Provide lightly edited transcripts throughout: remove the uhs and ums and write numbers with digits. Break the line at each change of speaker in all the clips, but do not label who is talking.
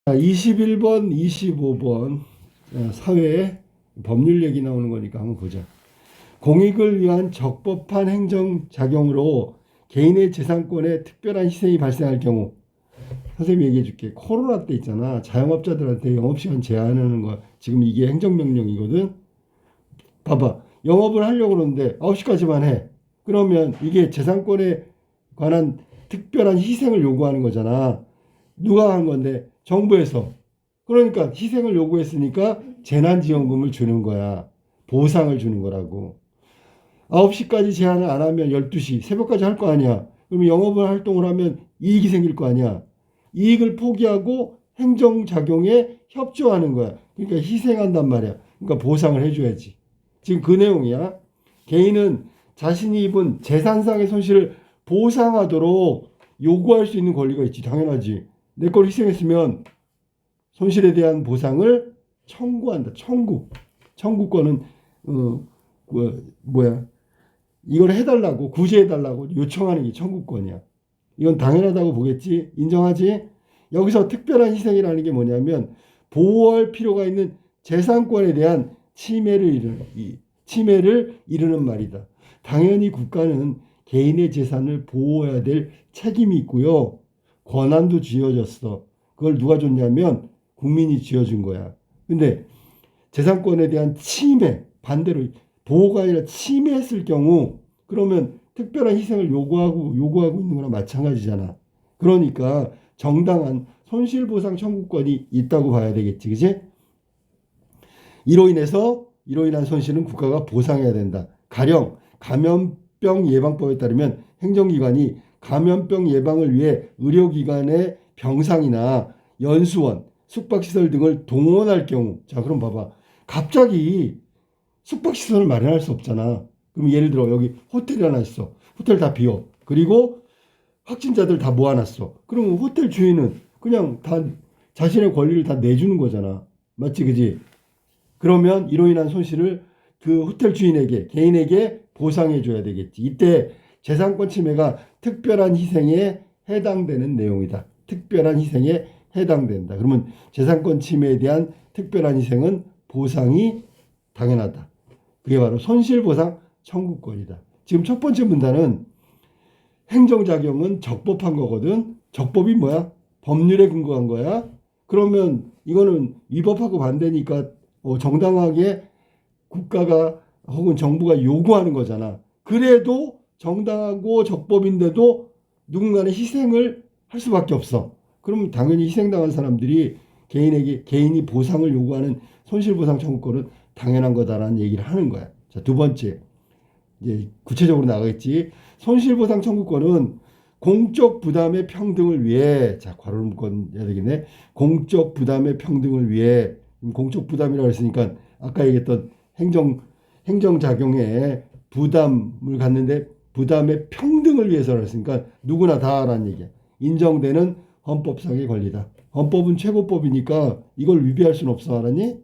21번, 25번 사회 법률 얘기 나오는 거니까 한번 보자. 공익을 위한 적법한 행정작용으로 개인의 재산권에 특별한 희생이 발생할 경우, 선생님이 얘기해 줄게. 코로나 때 있잖아. 자영업자들한테 영업시간 제한하는 거. 지금 이게 행정명령이거든. 봐봐. 영업을 하려고 그러는데 9시까지만 해. 그러면 이게 재산권에 관한 특별한 희생을 요구하는 거잖아. 누가 한 건데? 정부에서. 그러니까 희생을 요구했으니까 재난지원금을 주는 거야. 보상을 주는 거라고. 9시까지 제한을 안 하면 12시, 새벽까지 할 거 아니야. 그럼 영업을 활동을 하면 이익이 생길 거 아니야. 이익을 포기하고 행정작용에 협조하는 거야. 그러니까 희생한단 말이야. 그러니까 보상을 해줘야지. 지금 그 내용이야. 개인은 자신이 입은 재산상의 손실을 보상하도록 요구할 수 있는 권리가 있지. 당연하지. 내 걸 희생했으면 손실에 대한 보상을 청구한다. 청구권은 뭐야? 이걸 해달라고 구제해달라고 요청하는 게 청구권이야. 이건 당연하다고 보겠지. 인정하지? 여기서 특별한 희생이라는 게 뭐냐면 보호할 필요가 있는 재산권에 대한 침해를 이르는 말이다. 당연히 국가는 개인의 재산을 보호해야 될 책임이 있고요. 권한도 쥐어졌어. 그걸 누가 줬냐면 국민이 쥐어준 거야. 근데 재산권에 대한 침해, 반대로 보호가 아니라 침해했을 경우 그러면 특별한 희생을 요구하고 있는 거나 마찬가지잖아. 그러니까 정당한 손실보상 청구권이 있다고 봐야 되겠지. 그지? 이로 인한 손실은 국가가 보상해야 된다. 가령 감염병 예방법에 따르면 행정기관이 감염병 예방을 위해 의료기관의 병상이나 연수원, 숙박시설 등을 동원할 경우, 자 그럼 봐봐. 갑자기 숙박시설을 마련할 수 없잖아. 그럼 예를 들어 여기 호텔이 하나 있어. 호텔 다 비워. 그리고 확진자들 다 모아놨어. 그러면 호텔 주인은 그냥 다 자신의 권리를 다 내주는 거잖아. 맞지 그지? 그러면 이로 인한 손실을 그 호텔 주인에게, 개인에게 보상해 줘야 되겠지. 이때 재산권 침해가 특별한 희생에 해당되는 내용이다. 특별한 희생에 해당된다. 그러면 재산권 침해에 대한 특별한 희생은 보상이 당연하다. 그게 바로 손실보상 청구권이다. 지금 첫 번째 문단은 행정작용은 적법한 거거든. 적법이 뭐야? 법률에 근거한 거야. 그러면 이거는 위법하고 반대니까 정당하게 국가가 혹은 정부가 요구하는 거잖아. 그래도 정당하고 적법인데도 누군가는 희생을 할 수밖에 없어. 그럼 당연히 희생당한 사람들이 개인이 보상을 요구하는 손실보상 청구권은 당연한 거다라는 얘기를 하는 거야. 자, 두 번째. 이제 구체적으로 나가겠지. 손실보상 청구권은 공적 부담의 평등을 위해, 자, 괄호를 묶어야 되겠네. 공적 부담의 평등을 위해, 공적 부담이라고 했으니까 아까 얘기했던 행정작용에 부담을 갖는데 부담의 평등을 위해서라 했으니까 누구나 다라는 얘기야. 인정되는 헌법상의 권리다. 헌법은 최고법이니까 이걸 위배할 수는 없어. 알았니?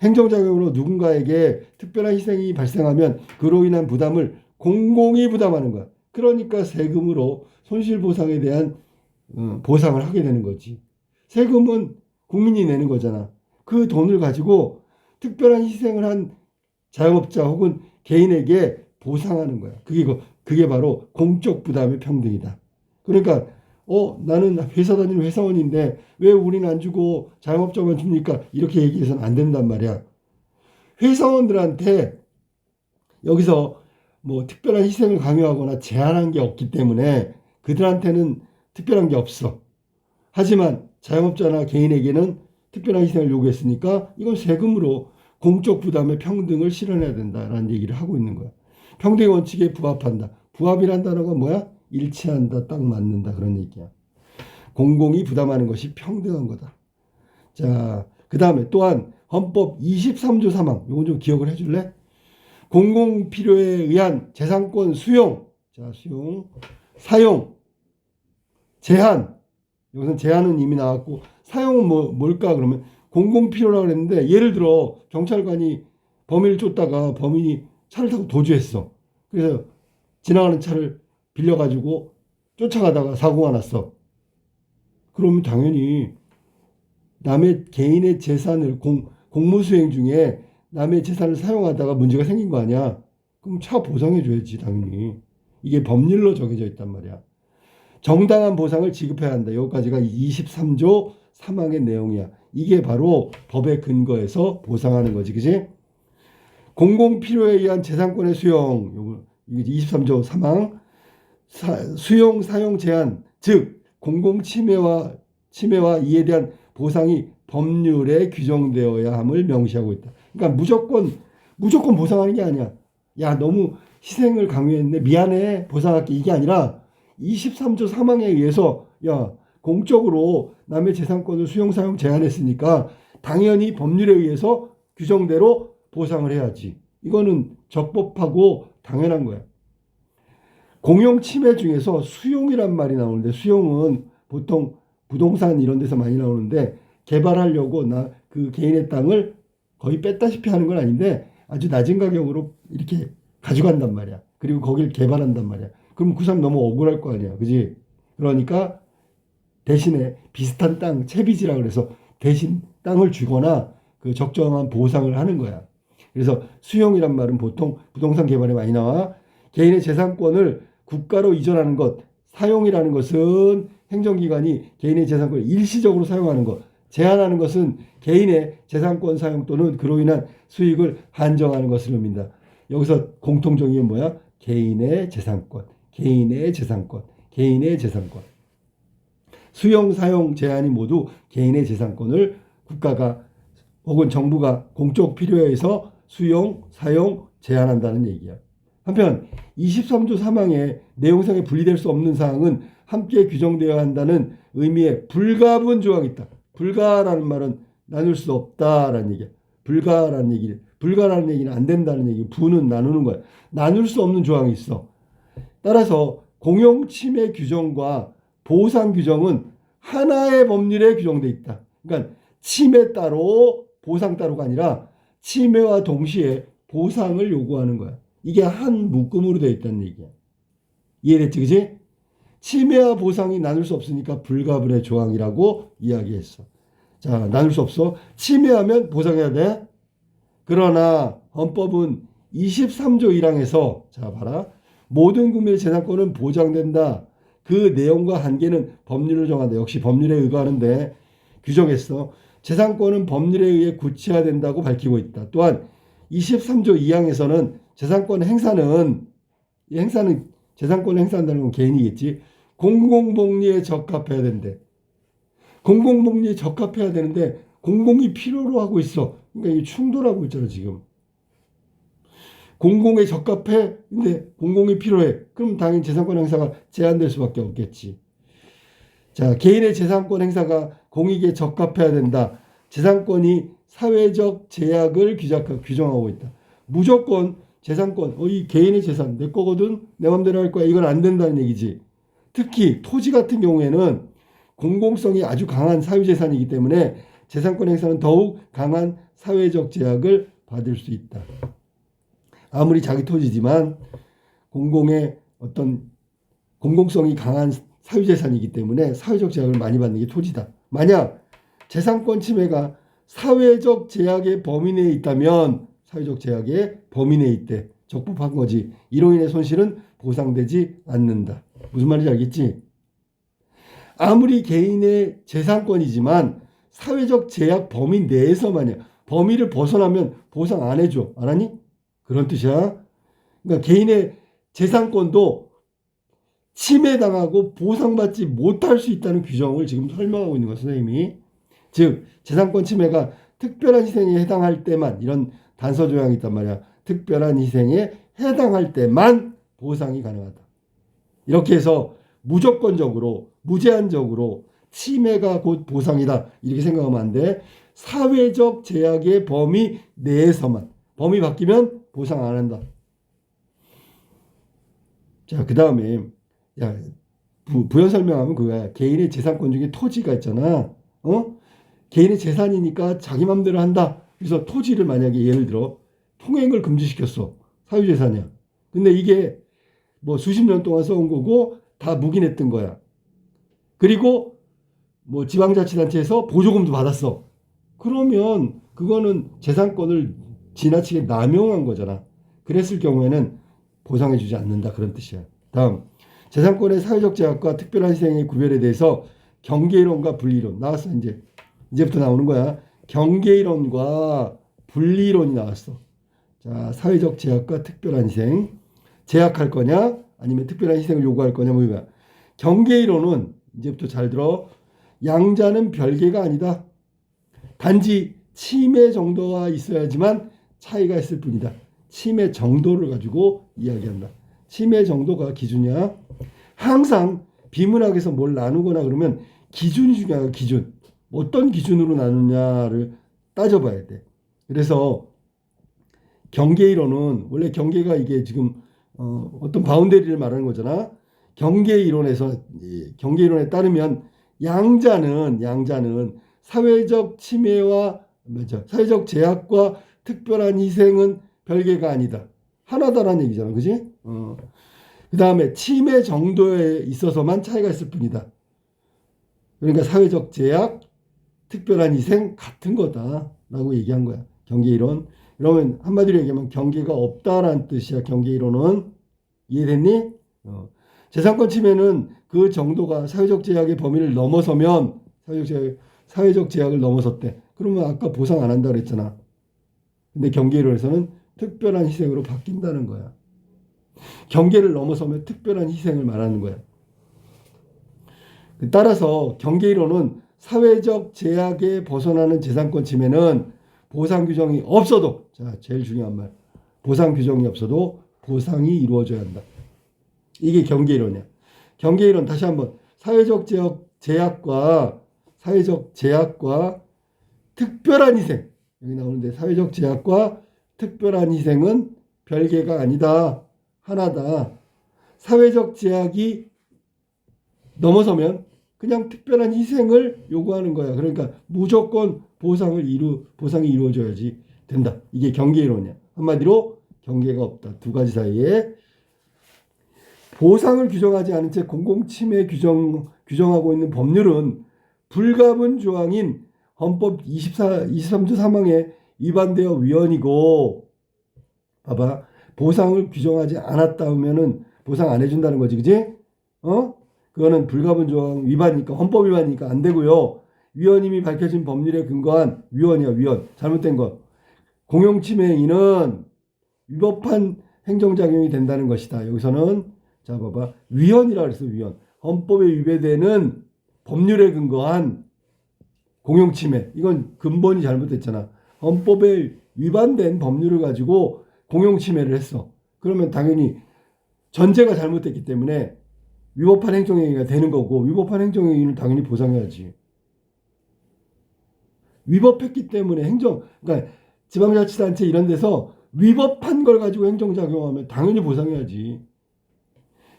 행정작용으로 누군가에게 특별한 희생이 발생하면 그로 인한 부담을 공공이 부담하는 거야. 그러니까 세금으로 손실보상에 대한 보상을 하게 되는 거지. 세금은 국민이 내는 거잖아. 그 돈을 가지고 특별한 희생을 한 자영업자 혹은 개인에게 보상하는 거야. 그게 바로 공적 부담의 평등이다. 그러니까 나는 회사 다니는 회사원인데 왜 우리는 안 주고 자영업자만 줍니까? 이렇게 얘기해서는 안 된단 말이야. 회사원들한테 여기서 뭐 특별한 희생을 강요하거나 제한한 게 없기 때문에 그들한테는 특별한 게 없어. 하지만 자영업자나 개인에게는 특별한 희생을 요구했으니까 이건 세금으로 공적 부담의 평등을 실현해야 된다라는 얘기를 하고 있는 거야. 평등의 원칙에 부합한다. 부합이란 단어가 뭐야? 일치한다, 딱 맞는다 그런 얘기야. 공공이 부담하는 것이 평등한 거다. 자, 그 다음에 또한 헌법 23조 3항 이건 좀 기억을 해줄래? 공공 필요에 의한 재산권 수용, 자 수용, 사용, 제한. 여기서 제한은 이미 나왔고 사용은 뭘까 그러면 공공 필요라고 그랬는데 예를 들어 경찰관이 범인을 쫓다가 범인이 차를 타고 도주했어. 그래서 지나가는 차를 빌려가지고 쫓아가다가 사고가 났어. 그러면 당연히 남의 개인의 재산을 공무수행 중에 남의 재산을 사용하다가 문제가 생긴 거 아니야. 그럼 차 보상해줘야지 당연히. 이게 법률로 정해져 있단 말이야. 정당한 보상을 지급해야 한다. 여기까지가 23조 3항의 내용이야. 이게 바로 법의 근거에서 보상하는 거지. 그지? 공공 필요에 의한 재산권의 수용. 요거 23조 3항. 수용 사용 제한, 즉 공공 침해와 이에 대한 보상이 법률에 규정되어야 함을 명시하고 있다. 그러니까 무조건 보상하는 게 아니야. 야, 너무 희생을 강요했네. 미안해. 보상할게. 이게 아니라 23조 3항에 의해서 야, 공적으로 남의 재산권을 수용 사용 제한했으니까 당연히 법률에 의해서 규정대로 보상을 해야지. 이거는 적법하고 당연한 거야. 공용 침해 중에서 수용이란 말이 나오는데, 수용은 보통 부동산 이런 데서 많이 나오는데, 개발하려고 그 개인의 땅을 거의 뺐다시피 하는 건 아닌데 아주 낮은 가격으로 이렇게 가져간단 말이야. 그리고 거기를 개발한단 말이야. 그럼 그 사람 너무 억울할 거 아니야. 그지? 그러니까 대신에 비슷한 땅, 채비지라 그래서 대신 땅을 주거나 그 적정한 보상을 하는 거야. 그래서 수용이란 말은 보통 부동산 개발에 많이 나와. 개인의 재산권을 국가로 이전하는 것, 사용이라는 것은 행정기관이 개인의 재산권을 일시적으로 사용하는 것, 제한하는 것은 개인의 재산권 사용 또는 그로 인한 수익을 한정하는 것을 의미한다. 여기서 공통정의는 뭐야? 개인의 재산권, 개인의 재산권, 개인의 재산권. 수용, 사용, 제한이 모두 개인의 재산권을 국가가 혹은 정부가 공적 필요에 의해서 수용, 사용, 제한한다는 얘기야. 한편 23조 3항의 내용상에 분리될 수 없는 사항은 함께 규정되어야 한다는 의미의 불가분 조항이 있다. 불가라는 말은 나눌 수 없다라는 얘기야. 불가라는 얘기는 안 된다는 얘기. 부는 나누는 거야. 나눌 수 없는 조항이 있어. 따라서 공용 침해 규정과 보상 규정은 하나의 법률에 규정돼 있다. 그러니까 침해 따로 보상 따로가 아니라 침해와 동시에 보상을 요구하는 거야. 이게 한 묶음으로 되어 있다는 얘기야. 이해됐지, 그지? 침해와 보상이 나눌 수 없으니까 불가분의 조항이라고 이야기했어. 자, 나눌 수 없어. 침해하면 보상해야 돼. 그러나 헌법은 23조 1항에서 자, 봐라. 모든 국민의 재산권은 보장된다. 그 내용과 한계는 법률로 정한다. 역시 법률에 의거하는데 규정했어. 재산권은 법률에 의해 구체화된다고 밝히고 있다. 또한 23조 2항에서는 재산권 행사는 재산권을 행사한다는 건 개인이겠지. 공공복리에 적합해야 된대. 공공복리에 적합해야 되는데 공공이 필요로 하고 있어. 그러니까 이게 충돌하고 있잖아 지금. 공공에 적합해. 근데 공공이 필요해. 그럼 당연히 재산권 행사가 제한될 수밖에 없겠지. 자, 개인의 재산권 행사가 공익에 적합해야 된다. 재산권이 사회적 제약을 규정하고 있다. 무조건 재산권, 이 개인의 재산 내 거거든, 내 맘대로 할 거야. 이건 안 된다는 얘기지. 특히 토지 같은 경우에는 공공성이 아주 강한 사유재산이기 때문에 재산권 행사는 더욱 강한 사회적 제약을 받을 수 있다. 아무리 자기 토지지만 공공의 어떤 공공성이 강한 사유재산이기 때문에 사회적 제약을 많이 받는 게 토지다. 만약 재산권 침해가 사회적 제약의 범위 내에 있다면 사회적 제약의 범위 내에 있대. 적법한 거지. 이로 인해 손실은 보상되지 않는다. 무슨 말인지 알겠지? 아무리 개인의 재산권이지만 사회적 제약 범위 내에서만이야. 범위를 벗어나면 보상 안 해줘. 알았니? 그런 뜻이야. 그러니까 개인의 재산권도 침해당하고 보상받지 못할 수 있다는 규정을 지금 설명하고 있는 거야, 선생님이. 즉 재산권 침해가 특별한 희생에 해당할 때만, 이런 단서 조항이 있단 말이야. 특별한 희생에 해당할 때만 보상이 가능하다. 이렇게 해서 무조건적으로 무제한적으로 침해가 곧 보상이다 이렇게 생각하면 안 돼. 사회적 제약의 범위 내에서만. 범위 바뀌면 보상 안 한다. 자, 그 다음에 부연 설명하면 그거야. 개인의 재산권 중에 토지가 있잖아. 개인의 재산이니까 자기 맘대로 한다. 그래서 토지를 만약에 예를 들어 통행을 금지시켰어. 사유재산이야. 근데 이게 뭐 수십 년 동안 써온 거고 다 묵인했던 거야. 그리고 뭐 지방자치단체에서 보조금도 받았어. 그러면 그거는 재산권을 지나치게 남용한 거잖아. 그랬을 경우에는 보상해주지 않는다 그런 뜻이야. 다음 재산권의 사회적 제약과 특별한 희생의 구별에 대해서 경계이론과 분리론 나왔어. 이제부터 나오는 거야. 경계이론과 분리론이 나왔어. 자, 사회적 제약과 특별한 희생. 제약할 거냐 아니면 특별한 희생을 요구할 거냐 뭐야. 경계이론은 이제부터 잘 들어. 양자는 별개가 아니다. 단지 침해 정도가 있어야지만 차이가 있을 뿐이다. 침해 정도를 가지고 이야기한다. 침해 정도가 기준이야. 항상 비문학에서 뭘 나누거나 그러면 기준이 중요하다. 기준. 어떤 기준으로 나누냐를 따져봐야 돼. 그래서 경계이론은 원래 경계가 이게 지금 어떤 바운더리를 말하는 거잖아. 경계이론에 따르면 양자는 사회적 침해와 사회적 제약과 특별한 희생은 별개가 아니다. 하나다라는 얘기잖아. 그지? 그 다음에 침해 정도에 있어서만 차이가 있을 뿐이다. 그러니까 사회적 제약, 특별한 희생 같은 거다라고 얘기한 거야. 경계이론. 그러면 한마디로 얘기하면 경계가 없다라는 뜻이야. 경계이론은. 이해됐니? 재산권 침해는 그 정도가 사회적 제약의 범위를 넘어서면 사회적 제약을 넘어섰대. 그러면 아까 보상 안 한다 그랬잖아. 근데 경계이론에서는 특별한 희생으로 바뀐다는 거야. 경계를 넘어서면 특별한 희생을 말하는 거야. 따라서 경계이론은 사회적 제약에 벗어나는 재산권 침해는 보상 규정이 없어도, 자, 제일 중요한 말, 보상 규정이 없어도 보상이 이루어져야 한다. 이게 경계이론이야. 경계이론 다시 한번 사회적 제약과 특별한 희생, 여기 나오는데 사회적 제약과 특별한 희생은 별개가 아니다. 하나다. 사회적 제약이 넘어서면 그냥 특별한 희생을 요구하는 거야. 그러니까 무조건 보상이 이루어져야지 된다. 이게 경계이론이야. 한마디로 경계가 없다. 두 가지 사이에 보상을 규정하지 않은 채 공공침해 규정하고 있는 법률은 불가분 조항인 헌법 23조 3항에 위반되어 위헌이고, 봐봐, 보상을 규정하지 않았다 하면은 보상 안 해준다는 거지, 그지? 그거는 불가분 조항 위반이니까, 헌법 위반이니까 안 되고요. 위헌임이 밝혀진 법률에 근거한 위헌이야, 위헌. 잘못된 거. 공용침해 행위는 위법한 행정작용이 된다는 것이다. 여기서는 자 봐봐, 위헌이라 그랬어. 위헌. 헌법에 위배되는 법률에 근거한 공용침해. 이건 근본이 잘못됐잖아. 헌법에 위반된 법률을 가지고 공용침해를 했어. 그러면 당연히 전제가 잘못됐기 때문에 위법한 행정행위가 되는 거고, 위법한 행정행위는 당연히 보상해야지. 위법했기 때문에 그러니까 지방자치단체 이런 데서 위법한 걸 가지고 행정작용하면 당연히 보상해야지.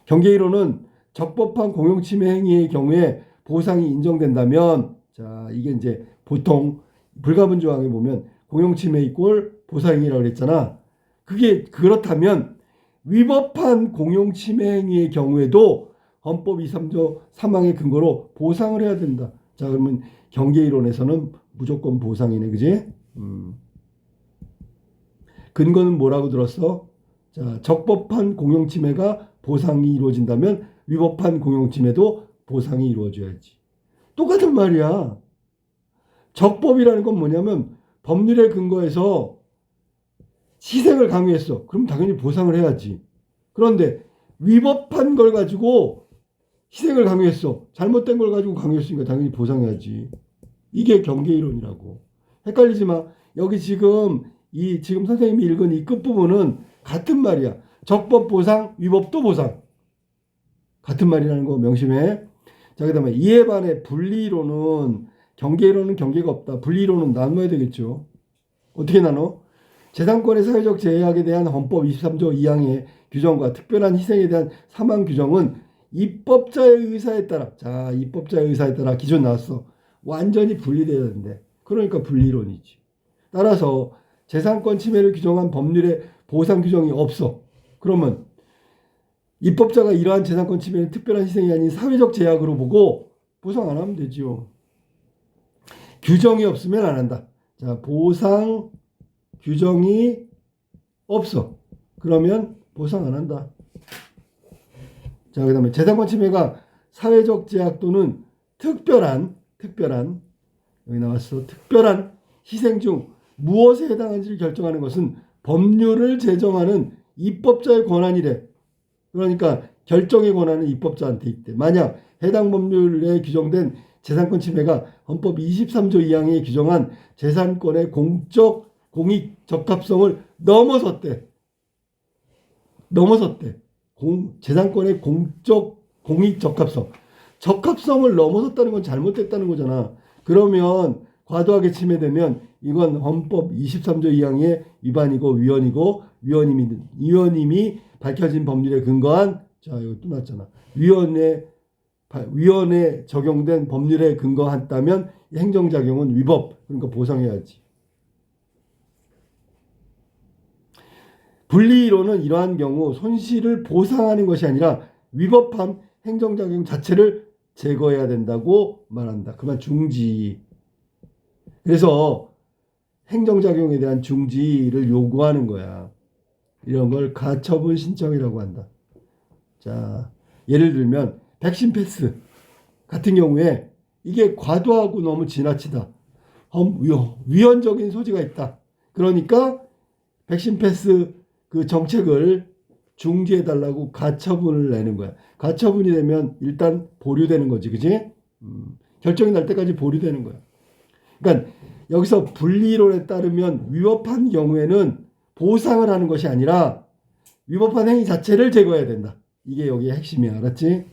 경계이론은 적법한 공용침해 행위의 경우에 보상이 인정된다면, 자, 이게 이제 보통 불가분 조항에 보면 공용침해 이꼴 보상행위라고 그랬잖아. 그게 그렇다면 위법한 공용침해 행위의 경우에도 헌법 23조 3항의 근거로 보상을 해야 된다. 자, 그러면 경계이론에서는 무조건 보상이네, 그지? 근거는 뭐라고 들었어? 자, 적법한 공용침해가 보상이 이루어진다면 위법한 공용침해도 보상이 이루어져야지. 똑같은 말이야. 적법이라는 건 뭐냐면 법률에 근거해서 희생을 강요했어. 그럼 당연히 보상을 해야지. 그런데 위법한 걸 가지고 희생을 강요했어. 잘못된 걸 가지고 강요했으니까 당연히 보상해야지. 이게 경계이론이라고. 헷갈리지 마. 여기 지금 선생님이 읽은 이 끝부분은 같은 말이야. 적법 보상, 위법도 보상. 같은 말이라는 거 명심해. 자, 그 다음에 이에 반해 분리이론은 경계이론은 경계가 없다. 분리이론은 나눠야 되겠죠. 어떻게 나눠? 재산권의 사회적 제약에 대한 헌법 23조 2항의 규정과 특별한 희생에 대한 3항 규정은 입법자의 의사에 따라, 자, 입법자의 의사에 따라 기존 나왔어. 완전히 분리돼야 되는데. 그러니까 분리이론이지. 따라서 재산권 침해를 규정한 법률에 보상 규정이 없어. 그러면 입법자가 이러한 재산권 침해는 특별한 희생이 아닌 사회적 제약으로 보고 보상 안 하면 되지요. 규정이 없으면 안 한다. 자, 보상 규정이 없어. 그러면 보상 안 한다. 자, 그 다음에 재산권 침해가 사회적 제약 또는 특별한, 여기 나왔어. 특별한 희생 중 무엇에 해당하는지를 결정하는 것은 법률을 제정하는 입법자의 권한이래. 그러니까 결정의 권한은 입법자한테 있대. 만약 해당 법률에 규정된 재산권 침해가 헌법 23조 2항에 규정한 재산권의 공적 공익 적합성을 넘어섰대. 재산권의 공적 공익 적합성. 적합성을 넘어섰다는 건 잘못됐다는 거잖아. 그러면 과도하게 침해되면 이건 헌법 23조 2항의 위반이고 위원님이 밝혀진 법률에 근거한, 자, 이거 또 났잖아. 위원에 적용된 법률에 근거했다면 행정작용은 위법. 그러니까 보상해야지. 분리이론은 이러한 경우 손실을 보상하는 것이 아니라 위법한 행정작용 자체를 제거해야 된다고 말한다. 그만 중지. 그래서 행정작용에 대한 중지를 요구하는 거야. 이런 걸 가처분 신청이라고 한다. 자, 예를 들면 백신 패스 같은 경우에 이게 과도하고 너무 지나치다. 위헌적인 소지가 있다. 그러니까 백신 패스 그 정책을 중지해달라고 가처분을 내는 거야. 가처분이 되면 일단 보류되는 거지, 그지? 결정이 날 때까지 보류되는 거야. 그러니까 여기서 분리론에 따르면 위법한 경우에는 보상을 하는 것이 아니라 위법한 행위 자체를 제거해야 된다. 이게 여기의 핵심이야, 알았지?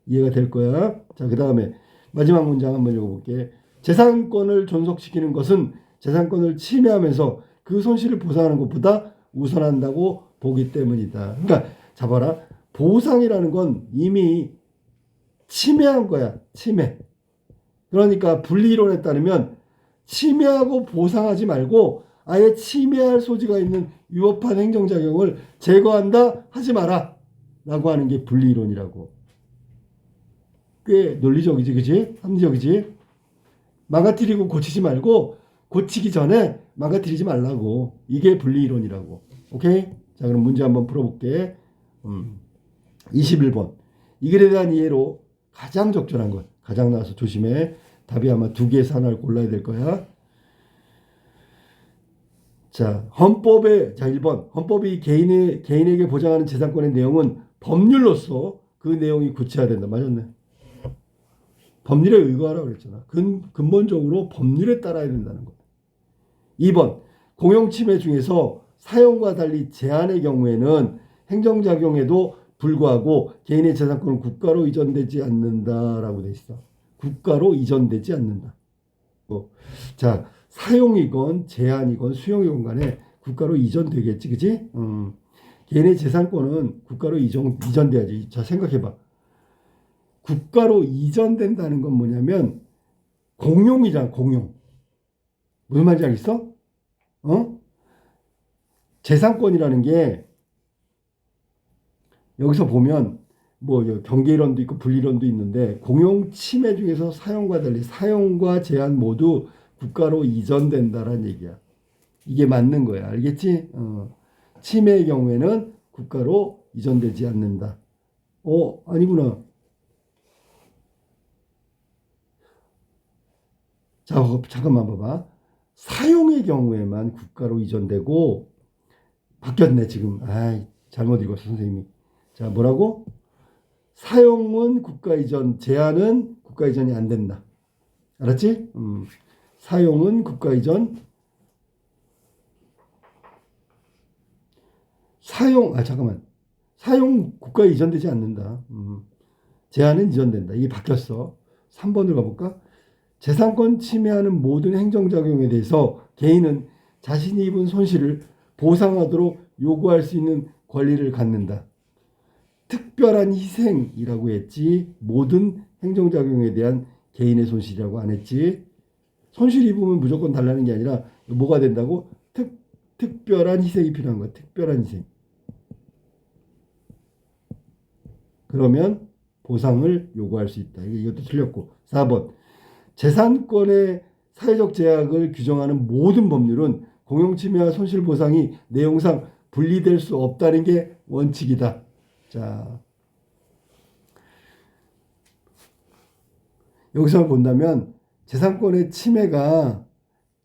이해가 될 거야. 자, 그 다음에 마지막 문장 한번 읽어볼게. 재산권을 존속시키는 것은 재산권을 침해하면서 그 손실을 보상하는 것보다 우선한다고 보기 때문이다. 그러니까 잡아라. 보상이라는 건 이미 침해한 거야. 침해. 그러니까 분리이론에 따르면 침해하고 보상하지 말고 아예 침해할 소지가 있는 위법한 행정작용을 제거한다 하지 마라 라고 하는 게 분리이론이라고. 꽤 논리적이지, 그지? 합리적이지? 망가뜨리고 고치지 말고 고치기 전에 망가뜨리지 말라고. 이게 분리이론이라고. 오케이? 자, 그럼 문제 한번 풀어볼게. 21번. 이 글에 대한 이해로 가장 적절한 것. 가장 나와서 조심해. 답이 아마 2개에서 하나를 골라야 될 거야. 자, 1번. 헌법이 개인에게 보장하는 재산권의 내용은 법률로서 그 내용이 구체화된다. 맞았네. 법률에 의거하라고 그랬잖아. 근본적으로 법률에 따라야 된다는 거다. 2번. 공용침해 중에서 사용과 달리 제한의 경우에는 행정작용에도 불구하고 개인의 재산권은 국가로 이전되지 않는다라고 돼 있어. 국가로 이전되지 않는다. 자, 사용이건 제한이건 수용이건 간에 국가로 이전되겠지, 그지? 개인의 재산권은 국가로 이전돼야지. 자, 생각해봐. 국가로 이전된다는 건 뭐냐면 공용이잖아, 공용. 무슨 말인지 알겠어? 재산권이라는 게 여기서 보면 뭐 경계이론도 있고 분리론도 있는데 공용 침해 중에서 사용과 달리 사용과 제한 모두 국가로 이전된다라는 얘기야. 이게 맞는 거야. 알겠지? 침해의 경우에는 국가로 이전되지 않는다. 아니구나. 자, 잠깐만 봐봐. 사용의 경우에만 국가로 이전되고 바뀌었네 지금. 잘못 읽었어 선생님이. 자, 뭐라고? 사용은 국가 이전, 제한은 국가 이전이 안 된다. 알았지? 사용은 국가 이전. 잠깐만. 사용 국가 이전되지 않는다. 제한은 이전된다. 이게 바뀌었어. 3번으로 가볼까? 재산권 침해하는 모든 행정작용에 대해서 개인은 자신이 입은 손실을 보상하도록 요구할 수 있는 권리를 갖는다. 특별한 희생이라고 했지 모든 행정작용에 대한 개인의 손실이라고 안 했지. 손실 입으면 무조건 달라는 게 아니라 뭐가 된다고? 특별한 희생이 필요한 거야. 특별한 희생. 그러면 보상을 요구할 수 있다. 이것도 틀렸고. 4번. 재산권의 사회적 제약을 규정하는 모든 법률은 공용침해와 손실보상이 내용상 분리될 수 없다는 게 원칙이다. 자, 여기서 본다면 재산권의 침해가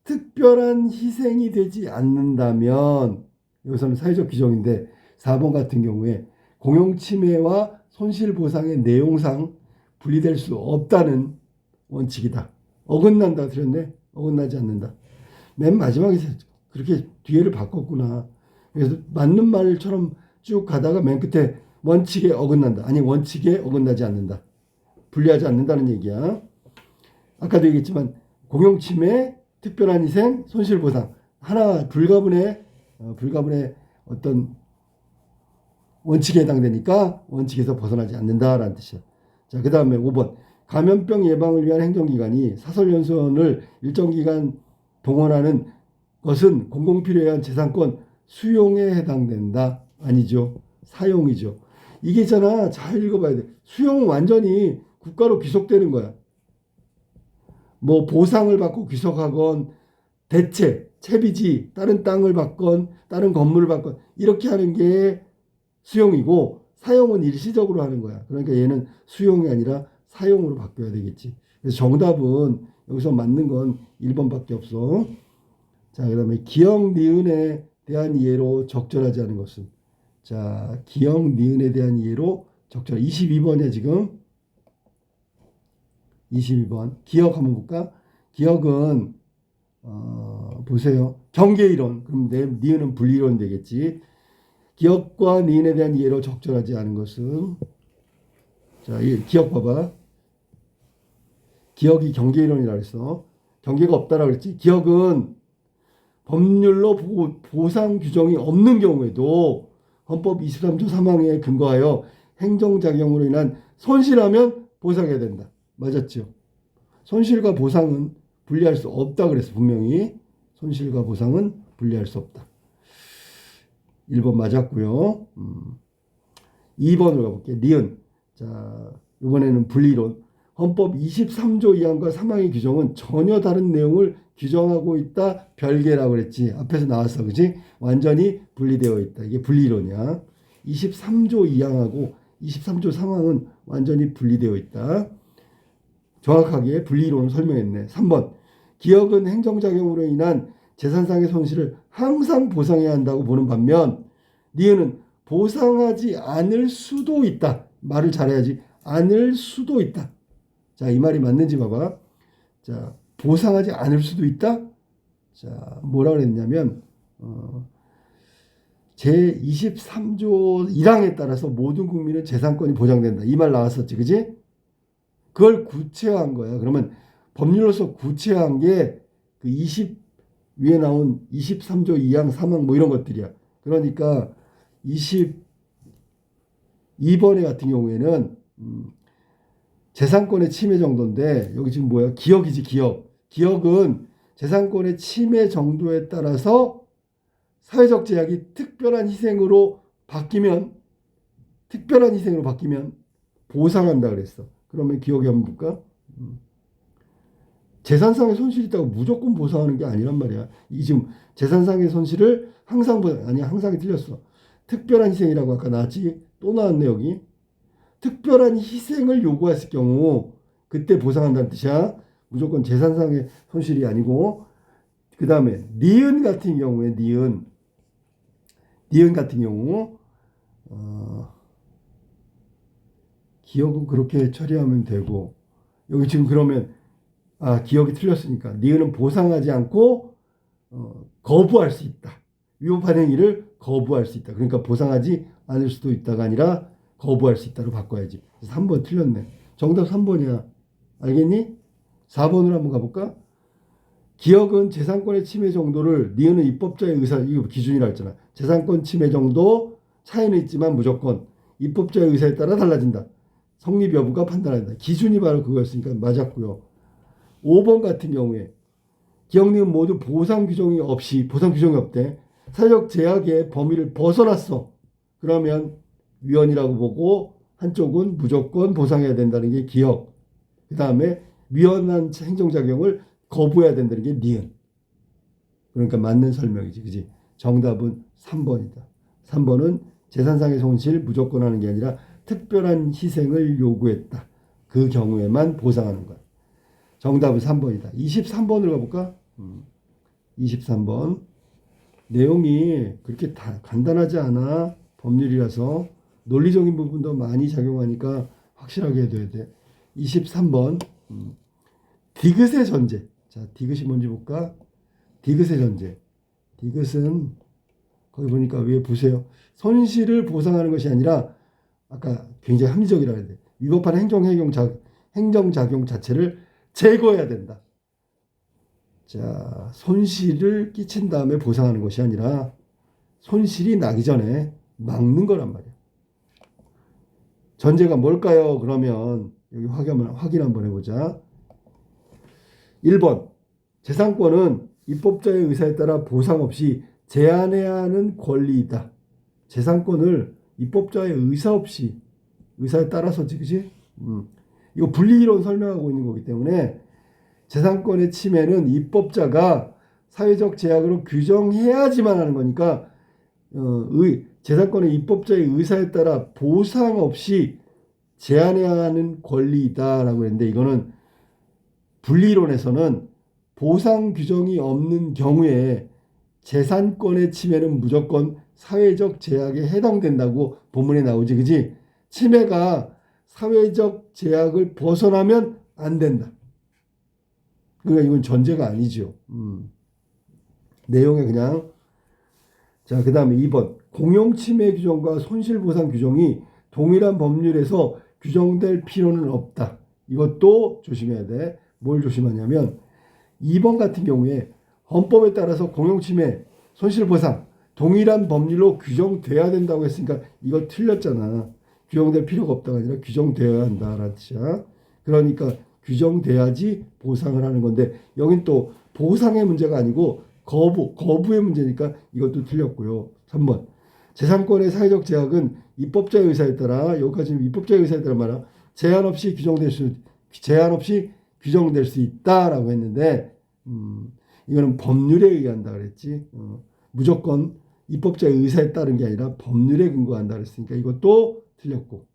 특별한 희생이 되지 않는다면, 여기서는 사회적 규정인데 4번 같은 경우에 공용침해와 손실보상의 내용상 분리될 수 없다는 원칙이다. 어긋난다 틀렸네. 어긋나지 않는다. 맨 마지막에 그렇게 뒤에를 바꿨구나. 그래서 맞는 말처럼 쭉 가다가 맨 끝에 원칙에 어긋난다. 아니 원칙에 어긋나지 않는다. 분리하지 않는다는 얘기야. 아까도 얘기했지만 공용침해, 특별한 희생, 손실보상 하나 불가분의 어떤 원칙에 해당되니까 원칙에서 벗어나지 않는다라는 뜻이야. 자, 그 다음에 5번. 감염병 예방을 위한 행정기관이 사설연수원을 일정 기간 동원하는 것은 공공필요에 의한 재산권 수용에 해당된다. 아니죠. 사용이죠. 이게 있잖아. 잘 읽어봐야 돼. 수용은 완전히 국가로 귀속되는 거야. 뭐 보상을 받고 귀속하건 대체, 채비지, 다른 땅을 받건 다른 건물을 받건 이렇게 하는 게 수용이고 사용은 일시적으로 하는 거야. 그러니까 얘는 수용이 아니라 사용으로 바뀌어야 되겠지. 그래서 정답은 여기서 맞는 건 1번밖에 없어. 자, 그 다음에 기역, 니은에 대한 이해로 적절하지 않은 것은. 자, 기역, 니은에 대한 이해로 적절. 22번이야, 지금. 22번. 기역 한번 볼까? 기역은, 보세요. 경계이론. 그럼 니은은 분리이론 되겠지. 기역과 니은에 대한 이해로 적절하지 않은 것은. 자, 이 기역 봐봐. 기역이 경계이론이라 그랬어. 경계가 없다라고 그랬지. 기역은 법률로 보상 규정이 없는 경우에도 헌법 23조 3항에 근거하여 행정작용으로 인한 손실하면 보상해야 된다. 맞았죠? 손실과 보상은 분리할 수 없다 그랬어. 분명히 손실과 보상은 분리할 수 없다. 1번 맞았고요. 2번으로 가볼게요. 니은. 자, 이번에는 분리론. 헌법 23조 2항과 3항의 규정은 전혀 다른 내용을 규정하고 있다. 별개라고 그랬지. 앞에서 나왔어. 그지? 완전히 분리되어 있다. 이게 분리론이야. 23조 2항하고 23조 3항은 완전히 분리되어 있다. 정확하게 분리론을 설명했네. 3번. 기역은 행정작용으로 인한 재산상의 손실을 항상 보상해야 한다고 보는 반면 니은은 보상하지 않을 수도 있다. 말을 잘해야지. 않을 수도 있다. 자, 이 말이 맞는지 봐봐. 자, 보상하지 않을 수도 있다. 자, 뭐라 그랬냐면 제23조 1항에 따라서 모든 국민의 재산권이 보장된다. 이 말 나왔었지. 그지? 그걸 구체화한 거야. 그러면 법률로서 구체화한 게 그 20 위에 나온 23조 2항, 3항 뭐 이런 것들이야. 그러니까 22번에 같은 경우에는 재산권의 침해 정도인데 여기 지금 뭐야? 기역이지, 기역. 기역은 재산권의 침해 정도에 따라서 사회적 제약이 특별한 희생으로 바뀌면 보상한다 그랬어. 그러면 기억이 한번 볼까? 재산상의 손실이 있다고 무조건 보상하는 게 아니란 말이야. 이 지금 재산상의 손실을 항상 아니야, 항상이 틀렸어. 특별한 희생이라고 아까 나왔지? 또 나왔네 여기. 특별한 희생을 요구했을 경우 그때 보상한다는 뜻이야. 무조건 재산상의 손실이 아니고. 그 다음에 니은 같은 경우에 니은 같은 경우 기억은 그렇게 처리하면 되고 여기 지금 그러면 기억이 틀렸으니까 니은은 보상하지 않고 거부할 수 있다. 위법한 행위를 거부할 수 있다. 그러니까 보상하지 않을 수도 있다가 아니라 거부할 수 있다로 바꿔야지. 3번 틀렸네. 정답 3번이야. 알겠니? 4번으로 한번 가볼까? 기억은 재산권의 침해 정도를 니은은 입법자의 의사, 이거 기준이라 했잖아. 재산권 침해 정도 차이는 있지만 무조건 입법자의 의사에 따라 달라진다. 성립 여부가 판단한다. 기준이 바로 그거였으니까 맞았고요. 5번 같은 경우에 기억, 니은 모두 보상 규정이 없대. 사회적 제약의 범위를 벗어났어. 그러면 위헌이라고 보고 한쪽은 무조건 보상해야 된다는 게 기억. 그 다음에 위헌한 행정작용을 거부해야 된다는 게 니은. 그러니까 맞는 설명이지. 그지? 정답은 3번이다. 3번은 재산상의 손실 무조건 하는 게 아니라 특별한 희생을 요구했다. 그 경우에만 보상하는 거야. 정답은 3번이다. 23번으로 가볼까? 23번. 내용이 그렇게 다 간단하지 않아. 법률이라서 논리적인 부분도 많이 작용하니까 확실하게 해둬야 돼. 23번. 디귿의 전제. 자, 디귿이 뭔지 볼까? 디귿의 전제. 디귿은 거기 보니까 왜 보세요. 손실을 보상하는 것이 아니라 아까 굉장히 합리적이라고 했는데 위법한 행정작용 자체를 제거해야 된다. 자, 손실을 끼친 다음에 보상하는 것이 아니라 손실이 나기 전에 막는 거란 말이에요. 전제가 뭘까요? 그러면 여기 확인 한번 해보자. 1번. 재산권은 입법자의 의사에 따라 보상 없이 제한해야 하는 권리이다. 재산권을 입법자의 의사 없이, 의사에 따라서지, 그지? 이거 분리이론 설명하고 있는 거기 때문에 재산권의 침해는 입법자가 사회적 제약으로 규정해야지만 하는 거니까 재산권의 입법자의 의사에 따라 보상 없이 제한해야 하는 권리이다라고 했는데 이거는 분리이론에서는 보상 규정이 없는 경우에 재산권의 침해는 무조건 사회적 제약에 해당된다고 본문에 나오지, 그지? 침해가 사회적 제약을 벗어나면 안 된다. 그러니까 이건 전제가 아니죠. 내용에 그냥. 자, 그 다음에 2번. 공용침해 규정과 손실보상 규정이 동일한 법률에서 규정될 필요는 없다. 이것도 조심해야 돼. 뭘 조심하냐면 2번 같은 경우에 헌법에 따라서 공용침해, 손실보상 동일한 법률로 규정돼야 된다고 했으니까 이거 틀렸잖아. 규정될 필요가 없다가 아니라 규정되어야 한다라는 뜻이야. 그러니까 규정돼야지 보상을 하는 건데 여긴 또 보상의 문제가 아니고 거부의 문제니까 이것도 틀렸고요. 3번. 재산권의 사회적 제약은 입법자의 의사에 따라, 여기까지는 입법자의 의사에 따라 말하 제한 없이 규정될 수 있다라고 했는데 이거는 법률에 의한다 그랬지. 무조건 입법자의 의사에 따른 게 아니라 법률에 근거한다 그랬으니까 이것도 틀렸고.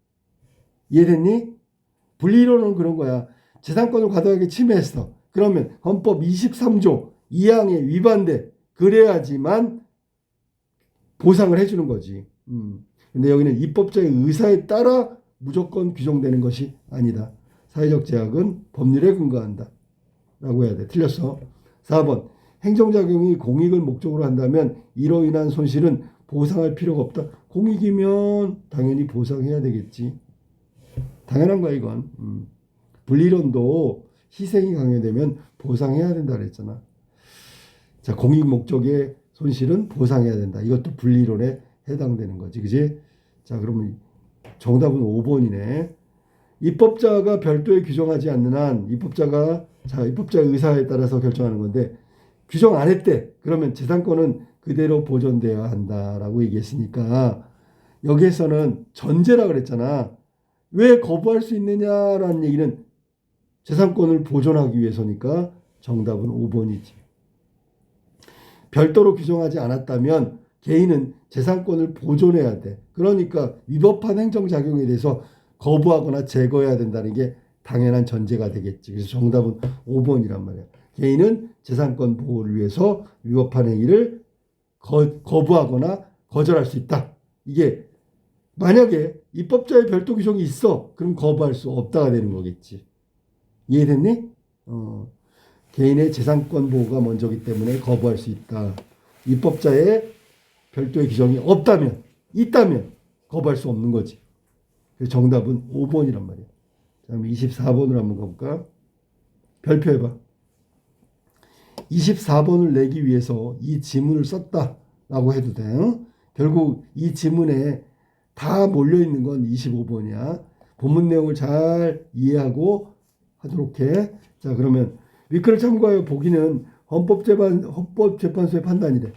이해됐니? 분리이론은 그런 거야. 재산권을 과도하게 침해했어. 그러면 헌법 23조 2항에 위반돼. 그래야지만 보상을 해주는 거지. 근데 여기는 입법자의 의사에 따라 무조건 규정되는 것이 아니다. 사회적 제약은 법률에 근거한다. 라고 해야 돼. 틀렸어. 4번. 행정작용이 공익을 목적으로 한다면 이로 인한 손실은 보상할 필요가 없다. 공익이면 당연히 보상해야 되겠지. 당연한 거야 이건. 분리론도 희생이 강요되면 보상해야 된다 그랬잖아. 자, 공익 목적의 손실은 보상해야 된다. 이것도 분리론에 해당되는 거지. 그지? 자, 그러면 정답은 5번이네. 입법자가 별도에 규정하지 않는 한 입법자의 의사에 따라서 결정하는 건데 규정 안 했대. 그러면 재산권은 그대로 보존되어야 한다라고 얘기했으니까 여기에서는 전제라 그랬잖아. 왜 거부할 수 있느냐라는 얘기는 재산권을 보존하기 위해서니까 정답은 5번이지. 별도로 규정하지 않았다면 개인은 재산권을 보존해야 돼. 그러니까 위법한 행정작용에 대해서 거부하거나 제거해야 된다는 게 당연한 전제가 되겠지. 그래서 정답은 5번이란 말이야. 개인은 재산권 보호를 위해서 위법한 행위를 거부하거나 거절할 수 있다. 이게 만약에 입법자의 별도 규정이 있어. 그럼 거부할 수 없다가 되는 거겠지. 이해됐니? 개인의 재산권 보호가 먼저기 때문에 거부할 수 있다. 입법자의 별도의 규정이 있다면 거부할 수 없는 거지. 그래서 정답은 5번이란 말이야. 자, 그럼 24번으로 한번 가볼까? 별표해봐. 24번을 내기 위해서 이 지문을 썼다라고 해도 돼. 결국 이 지문에 다 몰려있는 건 25번이야. 본문 내용을 잘 이해하고 하도록 해. 자, 그러면 위크를 참고하여 보기는 헌법재판소의 판단이래.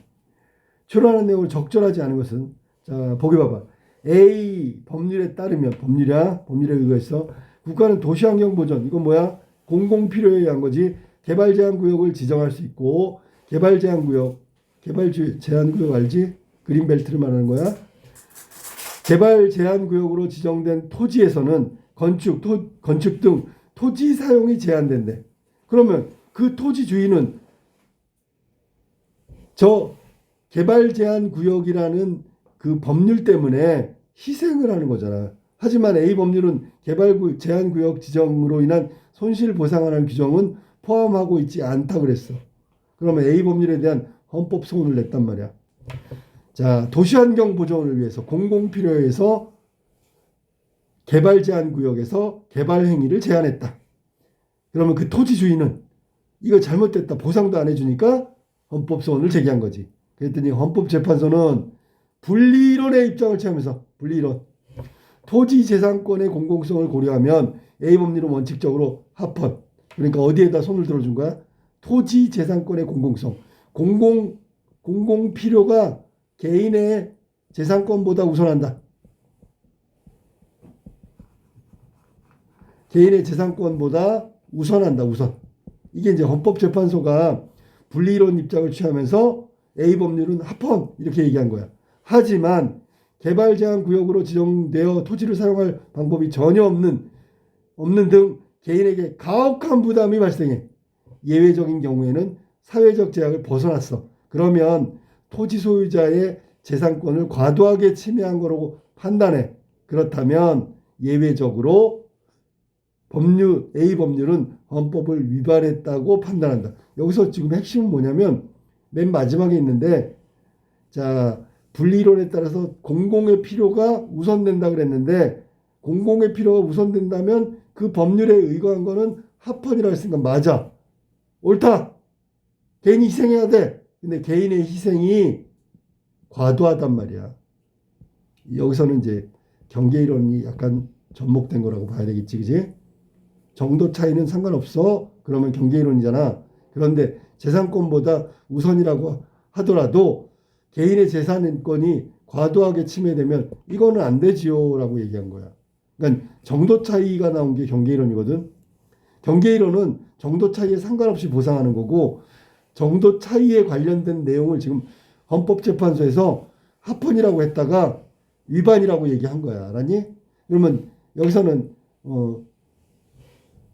추론하는 내용을 적절하지 않은 것은, 자, 보기 봐봐. A 법률에 따르면, 법률에 의거해서 국가는 도시환경 보전, 이건 뭐야? 공공필요에 의한 거지. 개발 제한 구역을 지정할 수 있고 개발 제한 구역, 개발 제한 구역 알지? 그린벨트를 말하는 거야. 개발 제한 구역으로 지정된 토지에서는 건축 등 토지 사용이 제한된대. 그러면 그 토지 주인은 저 개발 제한 구역이라는 그 법률 때문에 희생을 하는 거잖아. 하지만 A 법률은 개발 제한 구역 지정으로 인한 손실 보상하는 규정은 포함하고 있지 않다 그랬어. 그러면 A 법률에 대한 헌법 소원을 냈단 말이야. 자, 도시환경 보존을 위해서 공공필요에서 개발 제한 구역에서 개발 행위를 제한했다. 그러면 그 토지 주인은 이거 잘못됐다 보상도 안 해주니까 헌법 소원을 제기한 거지. 그랬더니 헌법재판소는 분리이론의 입장을 취하면서 분리이론 토지 재산권의 공공성을 고려하면 A 법률은 원칙적으로 합헌. 그러니까 어디에다 손을 들어준 거야? 토지 재산권의 공공성. 공공 필요가 개인의 재산권보다 우선한다. 개인의 재산권보다 우선한다. 우선. 이게 이제 헌법재판소가 분리이론 입장을 취하면서 A 법률은 합헌 이렇게 얘기한 거야. 하지만 개발 제한 구역으로 지정되어 토지를 사용할 방법이 전혀 없는 등 개인에게 가혹한 부담이 발생해. 예외적인 경우에는 사회적 제약을 벗어났어. 그러면 토지 소유자의 재산권을 과도하게 침해한 거라고 판단해. 그렇다면 예외적으로 A 법률은 헌법을 위반했다고 판단한다. 여기서 지금 핵심은 뭐냐면 맨 마지막에 있는데, 자, 분리이론에 따라서 공공의 필요가 우선된다 그랬는데, 공공의 필요가 우선된다면 그 법률에 의거한 거는 합헌이라고 했으니까 맞아. 옳다. 개인이 희생해야 돼. 근데 개인의 희생이 과도하단 말이야. 여기서는 이제 경계이론이 약간 접목된 거라고 봐야 되겠지, 그지? 정도 차이는 상관없어. 그러면 경계이론이잖아. 그런데 재산권보다 우선이라고 하더라도 개인의 재산권이 과도하게 침해되면 이거는 안 되지요 라고 얘기한 거야. 그러니까 정도 차이가 나온 게 경계이론이거든. 경계이론은 정도 차이에 상관없이 보상하는 거고, 정도 차이에 관련된 내용을 지금 헌법재판소에서 합헌이라고 했다가 위반이라고 얘기한 거야. 알았니? 그러면 여기서는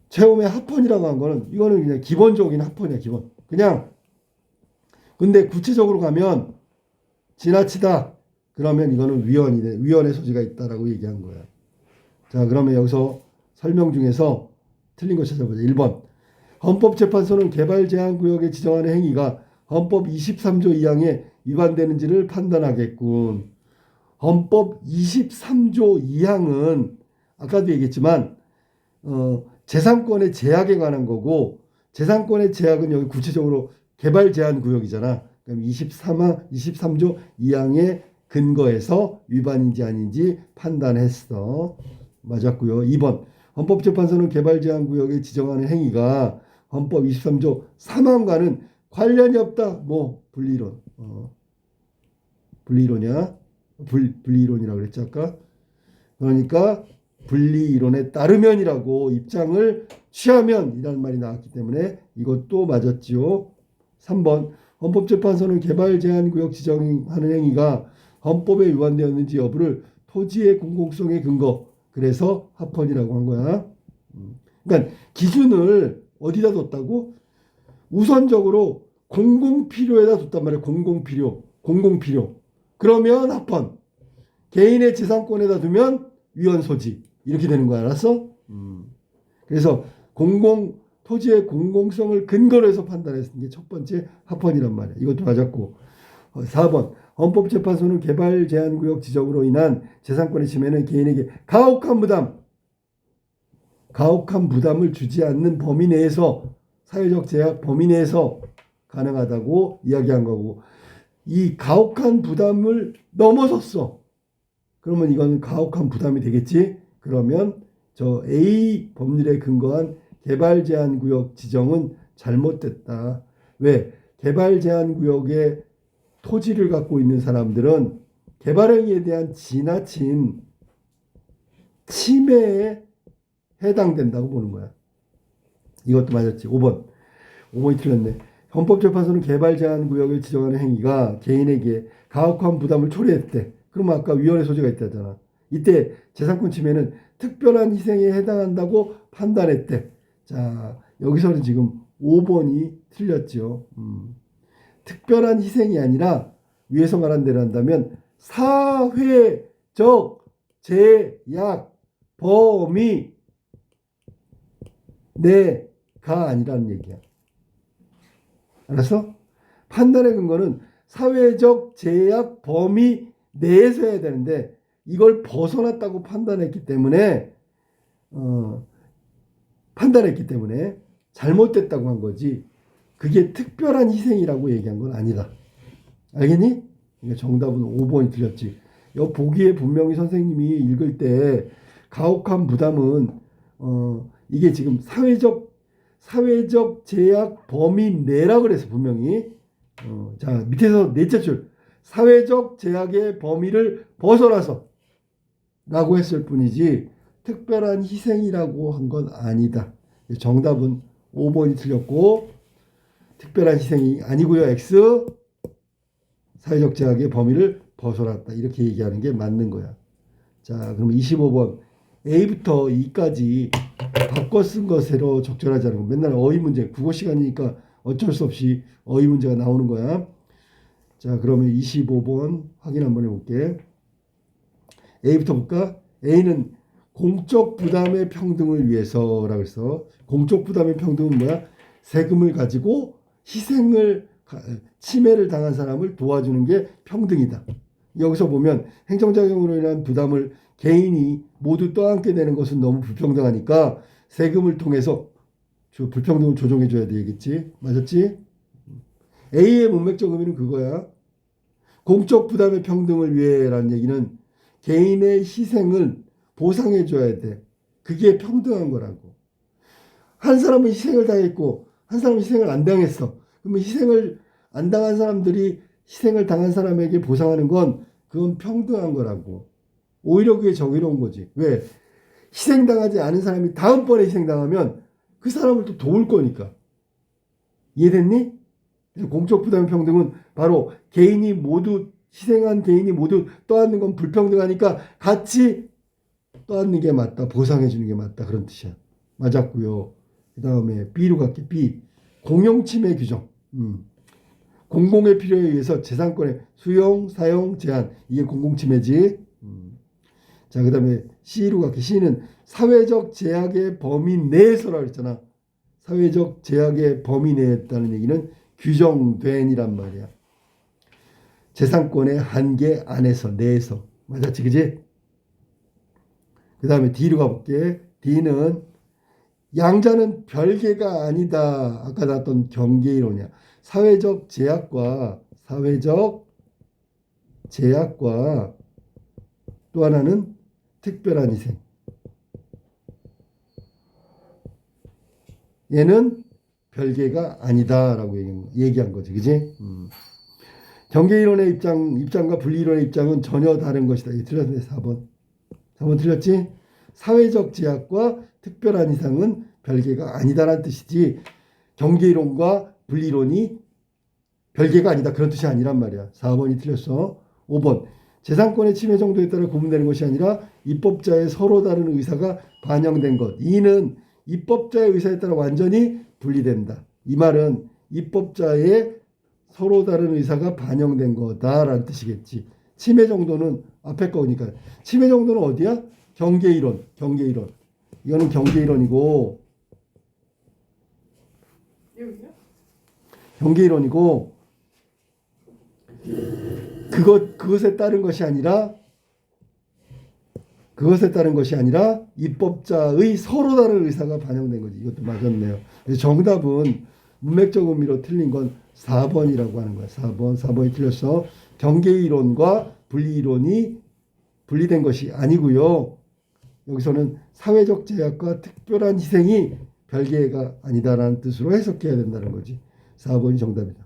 처음에 합헌이라고 한 거는 이거는 그냥 기본적인 합헌이야. 기본. 그냥. 근데 구체적으로 가면 지나치다. 그러면 이거는 위헌의 소지가 있다라고 얘기한 거야. 자, 그러면 여기서 설명 중에서 틀린 거 찾아보자. 1번. 헌법재판소는 개발 제한 구역에 지정하는 행위가 헌법 23조 2항에 위반되는지를 판단하겠군. 헌법 23조 2항은 아까도 얘기했지만 재산권의 제약에 관한 거고, 재산권의 제약은 여기 구체적으로 개발 제한 구역이잖아. 그럼 23조 2항에 근거해서 위반인지 아닌지 판단했어. 맞았고요. 2번. 헌법재판소는 개발 제한 구역에 지정하는 행위가 헌법 23조 3항과는 관련이 없다. 뭐 분리이론. 분리이론이야. 분리이론이라고 그랬지 아까. 그러니까 분리이론에 따르면이라고 입장을 취하면 이라는 말이 나왔기 때문에 이것도 맞았지요. 3번. 헌법재판소는 개발 제한 구역 지정하는 행위가 헌법에 위반되었는지 여부를 토지의 공공성에 근거, 그래서 합헌이라고 한 거야. 그러니까 기준을 어디다 뒀다고? 우선적으로 공공필요에다 뒀단 말이야. 공공필요. 그러면 합헌. 개인의 재산권에다 두면 위헌소지. 이렇게 되는 거야. 알았어? 그래서 토지의 공공성을 근거로 해서 판단했는 게 첫 번째 합헌이란 말이야. 이것도 맞았고. 4번. 헌법재판소는 개발 제한 구역 지정으로 인한 재산권의 침해는 개인에게 가혹한 부담을 주지 않는 범위 내에서, 사회적 제약 범위 내에서 가능하다고 이야기한 거고, 이 가혹한 부담을 넘어섰어. 그러면 이건 가혹한 부담이 되겠지? 그러면 저 A 법률에 근거한 개발 제한 구역 지정은 잘못됐다. 왜? 개발 제한 구역에 토지를 갖고 있는 사람들은 개발 행위에 대한 지나친 침해에 해당된다고 보는 거야. 이것도 맞았지. 5번. 5번이 틀렸네. 헌법재판소는 개발 제한 구역을 지정하는 행위가 개인에게 가혹한 부담을 초래했대. 그러면 아까 위헌의 소지가 있다잖아. 이때 재산권 침해는 특별한 희생에 해당한다고 판단했대. 자, 여기서는 지금 5번이 틀렸죠. 특별한 희생이 아니라 위에서 말한 대로 한다면 사회적 제약 범위 내가 아니라는 얘기야. 알았어? 판단의 근거는 사회적 제약 범위 내에서 해야 되는데 이걸 벗어났다고 판단했기 때문에 잘못됐다고 한 거지. 그게 특별한 희생이라고 얘기한 건 아니다. 알겠니? 그러니까 정답은 5번이 틀렸지. 여 보기에 분명히 선생님이 읽을 때 가혹한 부담은 이게 지금 사회적 제약 범위 내라 그래서 분명히 자 밑에서 넷째 줄 사회적 제약의 범위를 벗어나서 라고 했을 뿐이지 특별한 희생이라고 한 건 아니다. 정답은 5번이 틀렸고 특별한 희생이 아니고요. X 사회적 제약의 범위를 벗어났다. 이렇게 얘기하는 게 맞는 거야. 자, 그럼 25번 A부터 E까지 바꿔 쓴 것으로 적절하지 않은 거. 맨날 어휘 문제, 국어 시간이니까 어쩔 수 없이 어휘 문제가 나오는 거야. 자, 그러면 25번 확인 한번 해볼게. A부터 볼까? A는 공적 부담의 평등을 위해서라고 해서 공적 부담의 평등은 뭐야? 세금을 가지고 침해를 당한 사람을 도와주는 게 평등이다. 여기서 보면 행정작용으로 인한 부담을 개인이 모두 떠안게 되는 것은 너무 불평등하니까 세금을 통해서 불평등을 조정해 줘야 되겠지. 맞았지? A의 문맥적 의미는 그거야. 공적 부담의 평등을 위해라는 얘기는 개인의 희생을 보상해 줘야 돼. 그게 평등한 거라고. 한 사람은 희생을 당했고 한 사람은 희생을 안 당했어. 그러면 희생을 안 당한 사람들이 희생을 당한 사람에게 보상하는 건 그건 평등한 거라고. 오히려 그게 정의로운 거지. 왜? 희생당하지 않은 사람이 다음번에 희생당하면 그 사람을 또 도울 거니까. 이해됐니? 공적 부담 평등은 바로 희생한 개인이 모두 떠안는 건 불평등하니까 같이 떠안는 게 맞다. 보상해 주는 게 맞다. 그런 뜻이야. 맞았고요. 그 다음에 B로 갈게. B. 공용침해 규정. 공공의 필요에 의해서 재산권의 수용, 사용, 제한. 이게 공공침해지. 자, 그 다음에 C로 갈게. C는 사회적 제약의 범위 내에서라고 했잖아. 사회적 제약의 범위 내에 있다는 얘기는 규정된이란 말이야. 재산권의 한계 안에서, 내에서. 맞았지, 그지? 그 다음에 D로 가볼게. D는 양자는 별개가 아니다. 아까 나왔던 경계이론이야. 사회적 제약과 또 하나는 특별한 희생. 얘는 별개가 아니다라고 얘기한 거지. 그지? 경계이론의 입장과 분리이론의 입장은 전혀 다른 것이다. 이게 틀렸네. 4번 틀렸지? 사회적 제약과 특별한 희생은 별개가 아니다라는 뜻이지 경계이론과 분리이론이 별개가 아니다. 그런 뜻이 아니란 말이야. 4번이 틀렸어. 5번. 재산권의 침해 정도에 따라 구분되는 것이 아니라 입법자의 서로 다른 의사가 반영된 것. 이는 입법자의 의사에 따라 완전히 분리된다. 이 말은 입법자의 서로 다른 의사가 반영된 거다라는 뜻이겠지. 침해 정도는 앞에 거니까. 침해 정도는 어디야? 경계이론. 이거는 경계이론이고 그것에 따른 것이 아니라 입법자의 서로 다른 의사가 반영된 거지. 이것도 맞았네요. 정답은 문맥적 의미로 틀린 건 4번이라고 하는 거야. 4번이 틀렸어. 경계이론과 분리이론이 분리된 것이 아니고요. 여기서는 사회적 제약과 특별한 희생이 별개가 아니다라는 뜻으로 해석해야 된다는 거지. 4번이 정답이다.